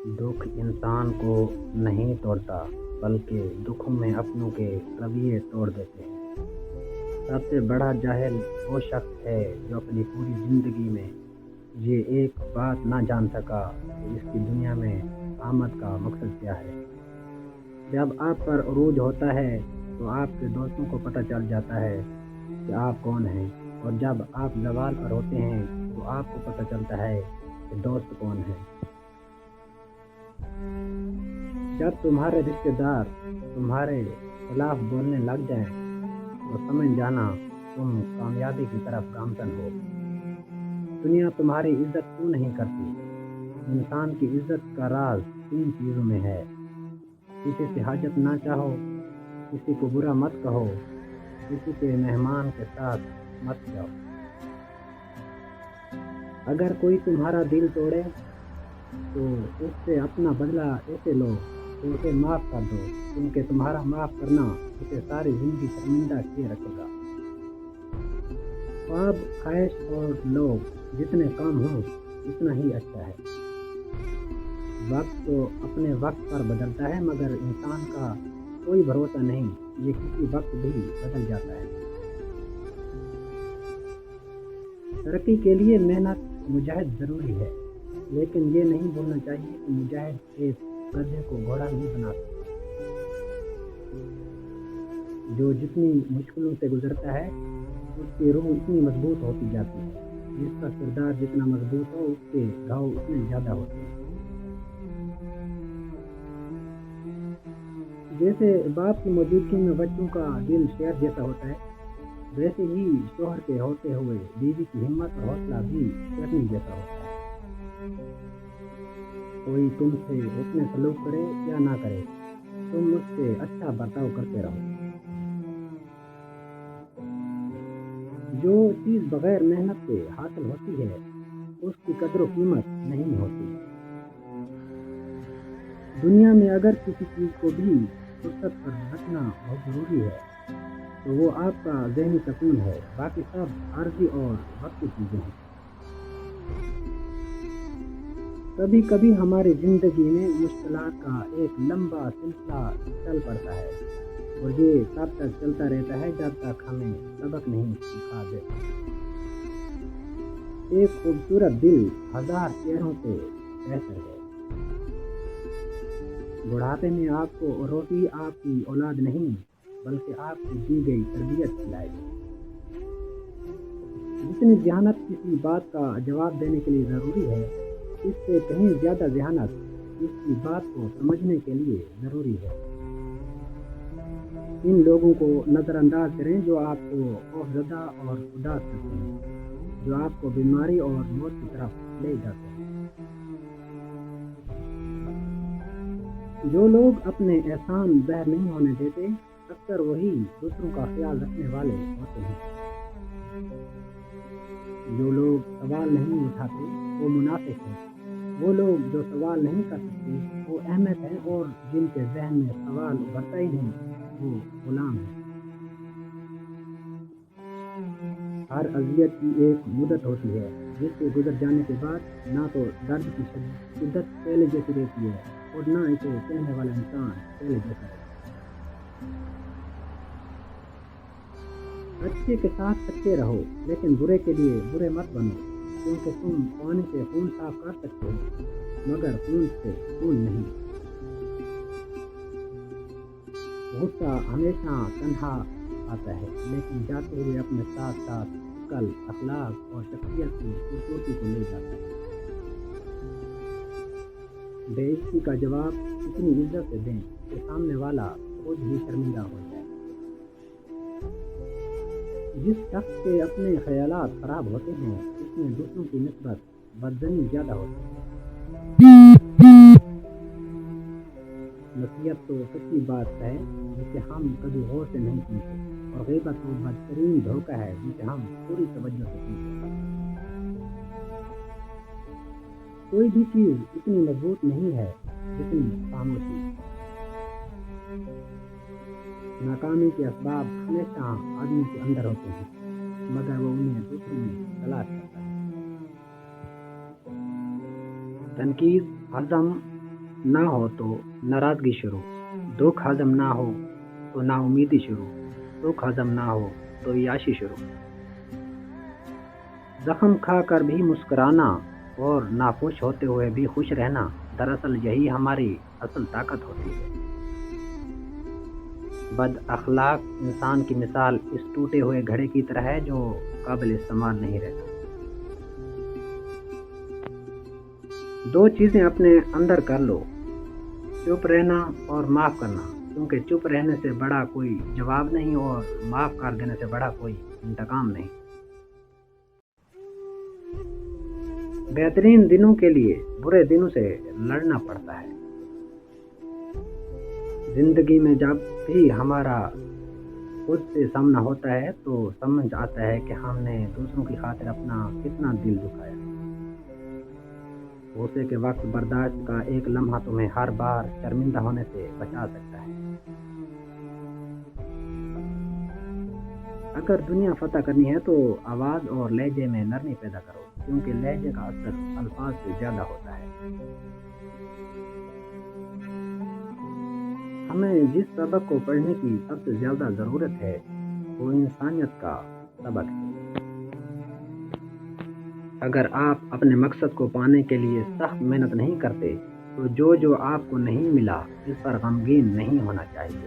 دکھ انسان کو نہیں توڑتا بلکہ دکھ میں اپنوں کے رویے توڑ دیتے ہیں۔ سب سے بڑا جاہل وہ شخص ہے جو اپنی پوری زندگی میں یہ ایک بات نہ جان سکا کہ اس کی دنیا میں آمد کا مقصد کیا ہے۔ جب آپ پر عروج ہوتا ہے تو آپ کے دوستوں کو پتہ چل جاتا ہے کہ آپ کون ہیں، اور جب آپ زوال پر ہوتے ہیں تو آپ کو پتہ چلتا ہے کہ دوست کون ہیں۔ جب تمہارے رشتہ دار تمہارے خلاف بولنے لگ جائیں تو سمجھ جانا تم کامیابی کی طرف گامزن ہو۔ دنیا تمہاری عزت کیوں نہیں کرتی؟ انسان کی عزت کا راز 3 چیزوں میں ہے: کسی سے حاجت نہ چاہو، کسی کو برا مت کہو، کسی کے مہمان کے ساتھ مت جاؤ۔ اگر کوئی تمہارا دل توڑے تو اس سے اپنا بدلہ ایسے لو کہ اسے معاف کر دو، کیونکہ تمہارا معاف کرنا اسے ساری زندگی شرمندہ کیے رکھے گا۔ خواب، خواہش اور لوگ جتنے کم ہوں اتنا ہی اچھا ہے۔ وقت تو اپنے وقت پر بدلتا ہے مگر انسان کا کوئی بھروسہ نہیں، یہ کسی وقت بھی بدل جاتا ہے۔ ترقی کے لیے محنت مجاہد ضروری ہے، لیکن یہ نہیں بھولنا چاہیے کہ مجاہد ایک گدھے کو گھوڑا نہیں بنا سکتا۔ جو جتنی مشکلوں سے گزرتا ہے اس کی روح اتنی مضبوط ہوتی جاتی ہے، جس کا کردار جتنا مضبوط ہو اس کے گھاؤ اتنے زیادہ ہوتے ہیں۔ جیسے باپ کی موجودگی میں بچوں کا دل شیر جیسا ہوتا ہے، ویسے ہی شوہر کے ہوتے ہوئے بیوی کی ہمت اور حوصلہ بھی شیرنی جیسا ہوتا ہے۔ کوئی تم سے اتنے سلوک کرے یا نہ کرے، تم اس سے اچھا برتاؤ کرتے رہو۔ جو چیز بغیر محنت کے حاصل ہوتی ہے اس کی قدر و قیمت نہیں ہوتی۔ دنیا میں اگر کسی چیز کو بھی فرصت پر رکھنا بہت ضروری ہے تو وہ آپ کا ذہنی سکون ہے، باقی سب عارضی اور وقتی چیزیں ہیں۔ کبھی کبھی ہماری زندگی میں مشکلات کا ایک لمبا سلسلہ چل پڑتا ہے، اور یہ تب تک چلتا رہتا ہے جب تک ہمیں سبق نہیں سکھا دیتا۔ ایک خوبصورت دل 1000 چہروں سے بہتر ہے۔ بڑھاپے میں آپ کو روٹی آپ کی اولاد نہیں بلکہ آپ کی دی گئی تربیت کھلائے گی۔ جتنی ذہانت کسی بات کا جواب دینے کے لیے ضروری ہے، اس سے کہیں زیادہ ذہانت اس کی بات کو سمجھنے کے لیے ضروری ہے۔ ان لوگوں کو نظر انداز کریں جو آپ کو خوفزدہ اور اداس کرتے ہیں، جو آپ کو بیماری اور موت کی طرف لے جاتے ہیں۔ جو لوگ اپنے احسان ظاہر نہیں ہونے دیتے اکثر وہی دوسروں کا خیال رکھنے والے ہوتے ہیں۔ جو لوگ سوال نہیں اٹھاتے وہ منافق ہیں، وہ لوگ جو سوال نہیں کر سکتے وہ احمق ہیں، اور جن کے ذہن میں سوال ابھرتا ہی نہیں وہ غلام ہیں۔ ہر اذیت کی ایک مدت ہوتی ہے جس سے گزر جانے کے بعد نہ تو درد کی شدت پہلے جیسی رہتی ہے اور نہ اسے سہنے والا انسان پہلے جیسا رہتا ہے۔ اچھے کے ساتھ اچھے رہو لیکن برے کے لیے برے مت بنو، کیونکہ تم پانی سے خون صاف کر سکتے ہو مگر خون سے خون نہیں۔ غصہ ہمیشہ تنہا آتا ہے لیکن جاتے ہوئے اپنے ساتھ ساتھ عقل، اخلاق اور شخصیت کی خوبصورتی کو لے جاتا ہے۔ بے عزتی کا جواب اتنی عزت سے دیں کہ سامنے والا خود ہی شرمندہ ہو جائے۔ جس شخص کے اپنے خیالات خراب ہوتے ہیں اس میں دوسروں کی نسبت بدظنی زیادہ ہوتی ہے۔ نصیحت تو سچی بات ہے جسے ہم کبھی غور سے نہیں سنتے، اور غیبت وہ بدترین دھوکہ ہے جسے ہم پوری توجہ سے سنتے ہیں۔ کوئی بھی چیز اتنی مضبوط نہیں ہے جتنی خاموشی۔ ناکامی کے اسباب ہمیشہ آدمی کے اندر ہوتے ہیں مگر وہ انہیں دوسروں میں تلاش کرتا ہے۔ تنقید، عزم نہ ہو تو ناراضگی شروع، دکھ ہضم نہ ہو تو نا امیدی شروع، سکھ ہضم نہ ہو تو عیاشی شروع۔ زخم کھا کر بھی مسکرانا اور ناخوش ہوتے ہوئے بھی خوش رہنا، دراصل یہی ہماری اصل طاقت ہوتی ہے۔ بد اخلاق انسان کی مثال اس ٹوٹے ہوئے گھڑے کی طرح ہے جو قابل استعمال نہیں رہتا۔ دو چیزیں اپنے اندر کر لو، چپ رہنا اور معاف کرنا، کیونکہ چپ رہنے سے بڑا کوئی جواب نہیں اور معاف کر دینے سے بڑا کوئی انتقام نہیں۔ بہترین دنوں کے لیے برے دنوں سے لڑنا پڑتا ہے۔ زندگی میں جب بھی ہمارا خود سے سامنا ہوتا ہے تو سمجھ آتا ہے کہ ہم نے دوسروں کی خاطر اپنا کتنا دل دکھایا۔ غصے کے وقت برداشت کا ایک لمحہ تمہیں ہر بار شرمندہ ہونے سے بچا سکتا ہے۔ اگر دنیا فتح کرنی ہے تو آواز اور لہجے میں نرمی پیدا کرو، کیونکہ لہجے کا اثر الفاظ سے زیادہ ہوتا ہے۔ ہمیں جس سبق کو پڑھنے کی سب سے زیادہ ضرورت ہے وہ انسانیت کا سبق ہے۔ اگر آپ اپنے مقصد کو پانے کے لیے سخت محنت نہیں کرتے تو جو آپ کو نہیں ملا اس پر غمگین نہیں ہونا چاہیے۔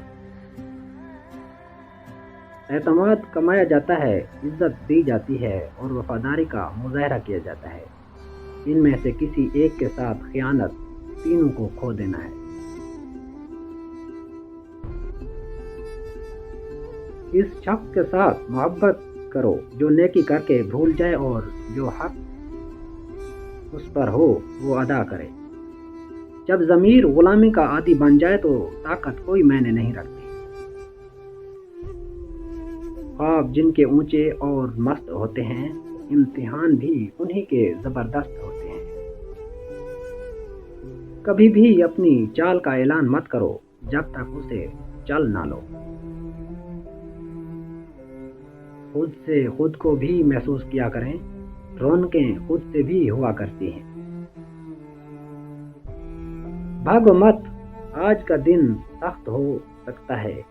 اعتماد کمایا جاتا ہے، عزت دی جاتی ہے اور وفاداری کا مظاہرہ کیا جاتا ہے۔ ان میں سے کسی ایک کے ساتھ خیانت تینوں کو کھو دینا ہے۔ اس شخص کے ساتھ محبت کرو جو نیکی کر کے بھول جائے اور جو حق اس پر ہو وہ ادا کرے۔ جب ضمیر غلامی کا عادی بن جائے تو طاقت کوئی معنی نہیں رکھتی۔ خواب جن کے اونچے اور مست ہوتے ہیں، امتحان بھی انہی کے زبردست ہوتے ہیں۔ کبھی بھی اپنی چال کا اعلان مت کرو جب تک اسے چل نہ لو۔ خود سے خود کو بھی محسوس کیا کریں، رونقیں خود سے بھی ہوا کرتی ہیں۔ بھاگو مت، آج کا دن سخت ہو سکتا ہے،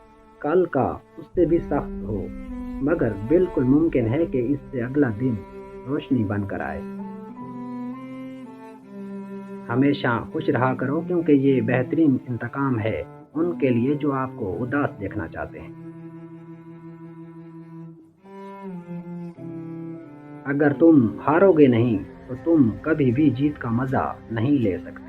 کل کا اس سے بھی سخت ہو، مگر بالکل ممکن ہے کہ اس سے اگلا دن روشنی بن کر آئے۔ ہمیشہ خوش رہا کرو، کیونکہ یہ بہترین انتقام ہے ان کے لیے جو آپ کو اداس دیکھنا چاہتے ہیں۔ اگر تم ہارو گے نہیں تو تم کبھی بھی جیت کا مزہ نہیں لے سکتے۔